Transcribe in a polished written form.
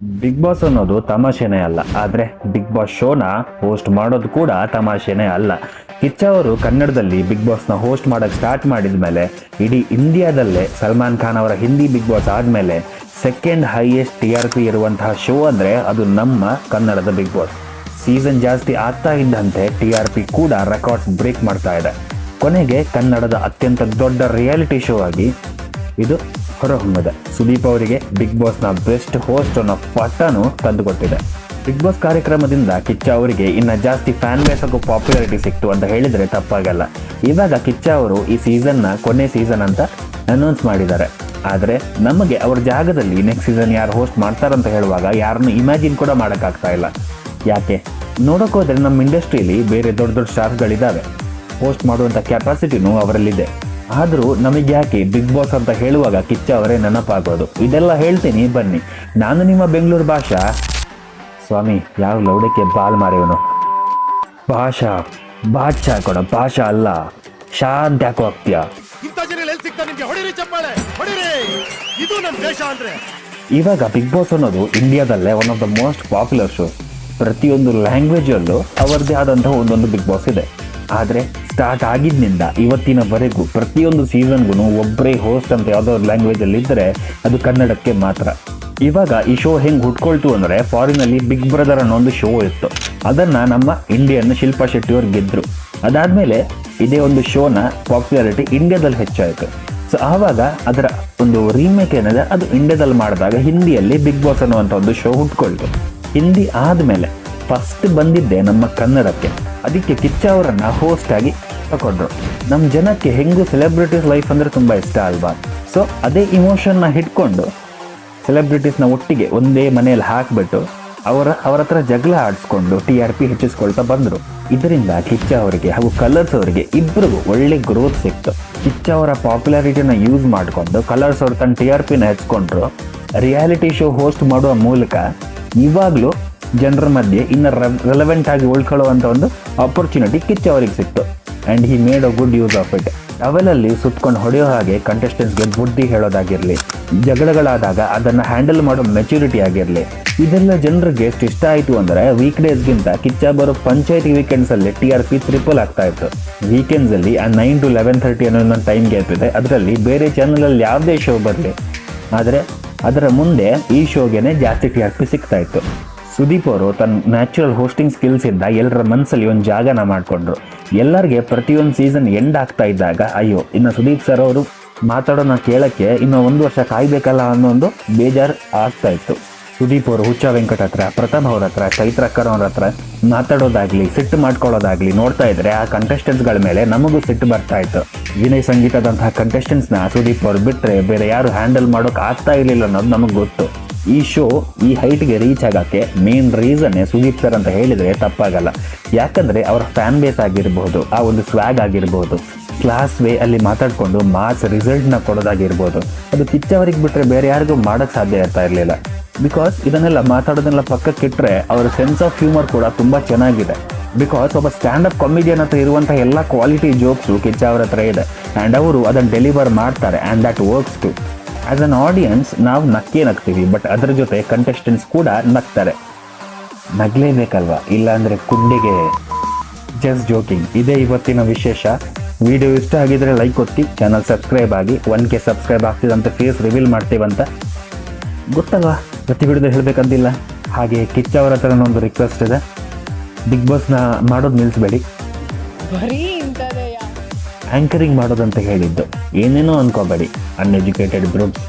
Big boss ಅನ್ನೋದು ತಮಾಷೆನೇ ಅಲ್ಲ, ಆದರೆ ಬಿಗ್ ಬಾಸ್ ಶೋನ ಹೋಸ್ಟ್ ಮಾಡೋದು ಕೂಡ ತಮಾಷೆನೇ ಅಲ್ಲ. ಕಿಚ್ಚ ಅವರು ಕನ್ನಡದಲ್ಲಿ ಬಿಗ್ ಬಾಸ್ನ ಹೋಸ್ಟ್ ಮಾಡೋಕ್ಕೆ ಸ್ಟಾರ್ಟ್ ಮಾಡಿದ ಮೇಲೆ ಇಡೀ ಇಂಡಿಯಾದಲ್ಲೇ ಸಲ್ಮಾನ್ ಖಾನ್ ಅವರ ಹಿಂದಿ ಬಿಗ್ ಬಾಸ್ ಆದಮೇಲೆ ಸೆಕೆಂಡ್ ಹೈಯೆಸ್ಟ್ TRP ಇರುವಂತಹ ಶೋ ಅಂದರೆ ಅದು ನಮ್ಮ ಕನ್ನಡದ ಬಿಗ್ ಬಾಸ್. ಸೀಸನ್ ಜಾಸ್ತಿ ಆಗ್ತಾ ಇದ್ದಂತೆ TRP ಕೂಡ ರೆಕಾರ್ಡ್ಸ್ ಬ್ರೇಕ್ ಮಾಡ್ತಾ ಇದೆ. ಕೊನೆಗೆ ಕನ್ನಡದ ಅತ್ಯಂತ ದೊಡ್ಡ ರಿಯಾಲಿಟಿ ಶೋ ಆಗಿ ಇದು ಹೊರಹೊಮ್ಮಿದೆ. ಸುದೀಪ್ ಅವರಿಗೆ ಬಿಗ್ ಬಾಸ್ನ ಬೆಸ್ಟ್ ಹೋಸ್ಟ್ ಅನ್ನೋ ಪಟ್ಟನು ತಂದುಕೊಟ್ಟಿದೆ. ಬಿಗ್ ಬಾಸ್ ಕಾರ್ಯಕ್ರಮದಿಂದ ಕಿಚ್ಚ ಅವರಿಗೆ ಇನ್ನು ಜಾಸ್ತಿ ಫ್ಯಾನ್ ಬೇಸ್ ಹಾಗೂ ಪಾಪ್ಯುಲಾರಿಟಿ ಸಿಕ್ತು ಅಂತ ಹೇಳಿದರೆ ತಪ್ಪಾಗಲ್ಲ. ಇವಾಗ ಕಿಚ್ಚ ಅವರು ಈ ಸೀಸನ್ನ ಕೊನೆ ಸೀಸನ್ ಅಂತ ಅನೌನ್ಸ್ ಮಾಡಿದ್ದಾರೆ. ಆದರೆ ನಮಗೆ ಅವ್ರ ಜಾಗದಲ್ಲಿ ನೆಕ್ಸ್ಟ್ ಸೀಸನ್ ಯಾರು ಹೋಸ್ಟ್ ಮಾಡ್ತಾರಂತ ಹೇಳುವಾಗ ಯಾರನ್ನು ಇಮ್ಯಾಜಿನ್ ಕೂಡ ಮಾಡೋಕ್ಕಾಗ್ತಾ ಇಲ್ಲ. ಯಾಕೆ ನೋಡೋಕ್ಕೋದ್ರೆ ನಮ್ಮ ಇಂಡಸ್ಟ್ರಿಯಲ್ಲಿ ಬೇರೆ ದೊಡ್ಡ ದೊಡ್ಡ ಸ್ಟಾರ್ಗಳಿದ್ದಾವೆ, ಹೋಸ್ಟ್ ಮಾಡುವಂಥ ಕೆಪಾಸಿಟಿನೂ ಅವರಲ್ಲಿದೆ. ಆದರೂ ನಮಗೆ ಯಾಕೆ ಬಿಗ್ ಬಾಸ್ ಅಂತ ಹೇಳುವಾಗ ಕಿಚ್ಚ ಅವರೇ ನೆನಪಾಗೋದು. ಇದೆಲ್ಲ ಹೇಳ್ತೀನಿ ಬನ್ನಿ. ನಾನು ನಿಮ್ಮ ಬೆಂಗಳೂರು ಭಾಷಾ. ಸ್ವಾಮಿ, ಯಾವ ಲೌಡಕ್ಕೆ ಬಾಲ್ ಮಾರೇವನು. ಭಾಷಾ ಬಾಚಾ ಕೊಡ, ಭಾಷಾ ಅಲ್ಲ ಶಾಂತ ಯಾಕೋ ಆಗ್ತೀಯ. ಇವಾಗ ಬಿಗ್ ಬಾಸ್ ಅನ್ನೋದು ಇಂಡಿಯಾದಲ್ಲೇ one of the most popular show. ಪ್ರತಿಯೊಂದು ಲ್ಯಾಂಗ್ವೇಜಲ್ಲೂ ಅವರದೇ ಆದಂತಹ ಒಂದೊಂದು ಬಿಗ್ ಬಾಸ್ ಇದೆ. ಆದರೆ ಸ್ಟಾರ್ಟ್ ಆಗಿದ್ದಿಂದ ಇವತ್ತಿನವರೆಗೂ ಪ್ರತಿಯೊಂದು ಸೀಸನ್ಗೂ ಒಬ್ಬರೇ ಹೋಸ್ಟ್ ಅಂತ ಯಾವುದೋ ಲ್ಯಾಂಗ್ವೇಜಲ್ಲಿ ಇದ್ದರೆ ಅದು ಕನ್ನಡಕ್ಕೆ ಮಾತ್ರ. ಇವಾಗ ಈ ಶೋ ಹೆಂಗೆ ಹುಟ್ಕೊಳ್ತು ಅಂದರೆ, ಫಾರಿನಲ್ಲಿ ಬಿಗ್ ಬ್ರದರ್ ಅನ್ನೋ ಒಂದು ಶೋ ಇತ್ತು. ಅದನ್ನು ನಮ್ಮ ಇಂಡಿಯನ್ ಶಿಲ್ಪಾ ಶೆಟ್ಟಿ ಅವ್ರು ಗೆದ್ದರು. ಅದಾದಮೇಲೆ ಇದೇ ಒಂದು ಶೋನ ಪಾಪ್ಯುಲಾರಿಟಿ ಇಂಡಿಯಾದಲ್ಲಿ ಹೆಚ್ಚಾಯಿತು. ಸೊ ಆವಾಗ ಅದರ ಒಂದು ರೀಮೇಕ್ ಏನಿದೆ ಅದು ಇಂಡಿಯಾದಲ್ಲಿ ಮಾಡಿದಾಗ ಹಿಂದಿಯಲ್ಲಿ ಬಿಗ್ ಬಾಸ್ ಅನ್ನುವಂಥ ಒಂದು ಶೋ ಹುಟ್ಕೊಳ್ತು. ಹಿಂದಿ ಆದಮೇಲೆ ಫಸ್ಟ್ ಬಂದಿದ್ದೆ ನಮ್ಮ ಕನ್ನಡಕ್ಕೆ. ಅದಕ್ಕೆ ಕಿಚ್ಚ ಅವರನ್ನು ಹೋಸ್ಟ್ ಆಗಿ ತಗೊಂಡ್ರು. ನಮ್ಮ ಜನಕ್ಕೆ ಹೆಂಗೂ ಸೆಲೆಬ್ರಿಟೀಸ್ ಲೈಫ್ ಅಂದರೆ ತುಂಬ ಇಷ್ಟ ಅಲ್ವಾ. ಸೊ ಅದೇ ಇಮೋಷನ್ನ ಹಿಡ್ಕೊಂಡು ಸೆಲೆಬ್ರಿಟೀಸ್ನ ಒಟ್ಟಿಗೆ ಒಂದೇ ಮನೆಯಲ್ಲಿ ಹಾಕಿಬಿಟ್ಟು ಅವರ ಹತ್ರ ಜಗಳ ಆಡಿಸ್ಕೊಂಡು TRP ಹೆಚ್ಚಿಸ್ಕೊಳ್ತಾ ಬಂದರು. ಇದರಿಂದ ಕಿಚ್ಚ ಅವರಿಗೆ ಹಾಗೂ ಕಲರ್ಸ್ ಅವರಿಗೆ ಇಬ್ಬರಿಗೂ ಒಳ್ಳೆ ಗ್ರೋತ್ ಸಿಕ್ತು. ಕಿಚ್ಚ ಅವರ ಪಾಪ್ಯುಲಾರಿಟಿನ ಯೂಸ್ ಮಾಡಿಕೊಂಡು ಕಲರ್ಸ್ ಅವರು ತನ್ನ TRPನ ಹೆಚ್ಚಿಕೊಂಡ್ರು. ರಿಯಾಲಿಟಿ ಶೋ ಹೋಸ್ಟ್ ಮಾಡುವ ಮೂಲಕ ಇವಾಗಲೂ ಜನರ ಮಧ್ಯೆ ಇನ್ನು ರೆಲೆವೆಂಟ್ ಆಗಿ ಉಳ್ಕೊಳ್ಳುವಂಥ ಒಂದು ಆಪರ್ಚುನಿಟಿ ಕಿಚ್ಚ ಅವರಿಗೆ ಸಿಕ್ತು. And he made a good use of it. ಟವೆಲಲ್ಲಿ ಸುತ್ಕೊಂಡು ಹೊಡೆಯೋ ಹಾಗೆ ಕಂಟೆಸ್ಟೆಂಟ್ಸ್ಗೆ ಬುದ್ಧಿ ಹೇಳೋದಾಗಿರಲಿ, ಜಗಳಗಳಾದಾಗ ಅದನ್ನು ಹ್ಯಾಂಡಲ್ ಮಾಡೋ ಮೆಚುರಿಟಿ ಆಗಿರಲಿ, ಇದೆಲ್ಲ ಜನರಿಗೆ ಎಷ್ಟು ಇಷ್ಟ ಆಯಿತು ಅಂದರೆ ವೀಕ್ ಡೇಸ್ಗಿಂತ ಕಿಚ್ಚ ಬರೋ ಪಂಚಾಯತಿ ವೀಕೆಂಡ್ಸಲ್ಲಿ TRP ಟ್ರಿಪಲ್ ಆಗ್ತಾ ಇತ್ತು. ವೀಕೆಂಡ್ಸಲ್ಲಿ ಆ 9 to 11:30 ಅನ್ನೋ ಒಂದು ಟೈಮ್ ಗ್ಯಾಪ್ ಇದೆ. ಅದರಲ್ಲಿ ಬೇರೆ ಚಾನಲಲ್ಲಿ ಯಾವುದೇ ಶೋ ಬರಲಿ, ಆದರೆ ಅದರ ಮುಂದೆ ಈ ಶೋಗೆ ಜಾಸ್ತಿ TRP ಸಿಗ್ತಾ ಇತ್ತು. ಸುದೀಪ್ ಅವರು ತನ್ನ ನ್ಯಾಚುರಲ್ ಹೋಸ್ಟಿಂಗ್ ಸ್ಕಿಲ್ಸ್ ಇಂದ ಎಲ್ಲರ ಮನಸ್ಸಲ್ಲಿ ಒಂದು ಜಾಗನ ಮಾಡಿಕೊಂಡ್ರು. ಎಲ್ಲರಿಗೆ ಪ್ರತಿಯೊಂದು ಸೀಸನ್ ಎಂಡ್ ಆಗ್ತಾ ಇದ್ದಾಗ ಅಯ್ಯೋ ಇನ್ನು ಸುದೀಪ್ ಸರ್ ಅವರು ಮಾತಾಡೋಣ ಕೇಳೋಕ್ಕೆ ಇನ್ನೂ 1 ವರ್ಷ ಕಾಯ್ಬೇಕಲ್ಲ ಅನ್ನೋ ಒಂದು ಬೇಜಾರು ಆಗ್ತಾ ಇತ್ತು. ಸುದೀಪ್ ಅವರು ಹುಚ್ಚ ವೆಂಕಟ್ ಹತ್ರ, ಪ್ರಥಮ್ ಅವ್ರ ಹತ್ರ, ಚೈತ್ರ ಅಕ್ಕರ್ ಅವ್ರ ಹತ್ರ ಮಾತಾಡೋದಾಗ್ಲಿ, ಸಿಟ್ಟು ಮಾಡ್ಕೊಳ್ಳೋದಾಗ್ಲಿ ನೋಡ್ತಾ ಇದ್ರೆ ಆ ಕಂಟೆಸ್ಟೆಂಟ್ಸ್ಗಳ ಮೇಲೆ ನಮಗೂ ಸಿಟ್ಟು ಬರ್ತಾ ಇತ್ತು. ವಿನಯ್ ಸಂಗೀತದಂತಹ ಕಂಟೆಸ್ಟೆಂಟ್ಸ್ನ ಸುದೀಪ್ ಅವರು ಬಿಟ್ಟರೆ ಬೇರೆ ಯಾರು ಹ್ಯಾಂಡಲ್ ಮಾಡೋಕೆ ಆಗ್ತಾ ಇರಲಿಲ್ಲ ಅನ್ನೋದು ನಮಗೆ ಗೊತ್ತು. ಈ ಶೋ ಈ ಹೈಟ್ಗೆ ರೀಚ್ ಆಗೋಕ್ಕೆ ಮೇನ್ ರೀಸನ್ನೇ ಸುದೀಪ್ ಸರ್ ಅಂತ ಹೇಳಿದರೆ ತಪ್ಪಾಗಲ್ಲ. ಯಾಕಂದರೆ ಅವರ ಫ್ಯಾನ್ ಬೇಸ್ ಆಗಿರ್ಬೋದು, ಆ ಒಂದು ಸ್ವ್ಯಾಗ್ ಆಗಿರ್ಬೋದು, ಕ್ಲಾಸ್ ವೇ ಅಲ್ಲಿ ಮಾತಾಡಿಕೊಂಡು ಮಾಸ್ ರಿಸಲ್ಟ್ನ ಕೊಡೋದಾಗಿರ್ಬೋದು, ಅದು ಕಿಚ್ಚ ಅವರಿಗೆ ಬಿಟ್ಟರೆ ಬೇರೆ ಯಾರಿಗೂ ಮಾಡೋಕ್ಕೆ ಸಾಧ್ಯ ಇರ್ತಾ ಇರಲಿಲ್ಲ. ಬಿಕಾಸ್ ಇದನ್ನೆಲ್ಲ ಮಾತಾಡೋದನ್ನೆಲ್ಲ ಪಕ್ಕಕ್ಕಿಟ್ಟರೆ ಅವರ ಸೆನ್ಸ್ ಆಫ್ ಹ್ಯೂಮರ್ ಕೂಡ ತುಂಬ ಚೆನ್ನಾಗಿದೆ. ಬಿಕಾಸ್ ಒಬ್ಬ ಸ್ಟ್ಯಾಂಡಪ್ ಕಾಮಿಡಿಯನ್ ಹತ್ರ ಇರುವಂಥ ಎಲ್ಲ ಕ್ವಾಲಿಟಿ ಜೋಕ್ಸು ಕಿಚ್ಚ ಅವ್ರ ಹತ್ರ ಇದೆ. ಆ್ಯಂಡ್ ಅವರು ಅದನ್ನು ಡೆಲಿವರ್ ಮಾಡ್ತಾರೆ. And that works too. As an audience ನಾವು ನಗ್ತೀವಿ, ಬಟ್ ಅದರ ಜೊತೆ ಕಂಟೆಸ್ಟೆಂಟ್ಸ್ ಕೂಡ ನಗ್ತಾರೆ. ನಗಲೇಬೇಕಲ್ವಾ, ಇಲ್ಲಾಂದರೆ ಕುಂಡಿಗೆ. Just joking. ಇದೇ ಇವತ್ತಿನ ವಿಶೇಷ. ವಿಡಿಯೋ ಇಷ್ಟ ಆಗಿದ್ರೆ ಲೈಕ್ ಒತ್ತಿ, ಚಾನಲ್ ಸಬ್ಸ್ಕ್ರೈಬ್ ಆಗಿ. 1K ಸಬ್ಸ್ಕ್ರೈಬ್ ಆಗ್ತಿದಂತೆ ಫೇಸ್ ರಿವೀಲ್ ಮಾಡ್ತೀವಂತ ಗೊತ್ತಲ್ವಾ, ಪ್ರತಿ ವಿಡಿಯೋದಲ್ಲಿ ಹೇಳಬೇಕಂತಿಲ್ಲ. ಹಾಗೆ ಕಿಚ್ಚ ಅವರ ಹತ್ರ ಒಂದು ರಿಕ್ವೆಸ್ಟ್ ಇದೆ, ಬಿಗ್ ಬಾಸ್ನ ಮಾಡೋದು ನಿಲ್ಲಿಸಬೇಡಿ. ಆ್ಯಂಕರಿಂಗ್ ಮಾಡೋದಂತ ಹೇಳಿದ್ದು, ಏನೇನೋ ಅನ್ಕೋಬೇಡಿ. Uneducated groups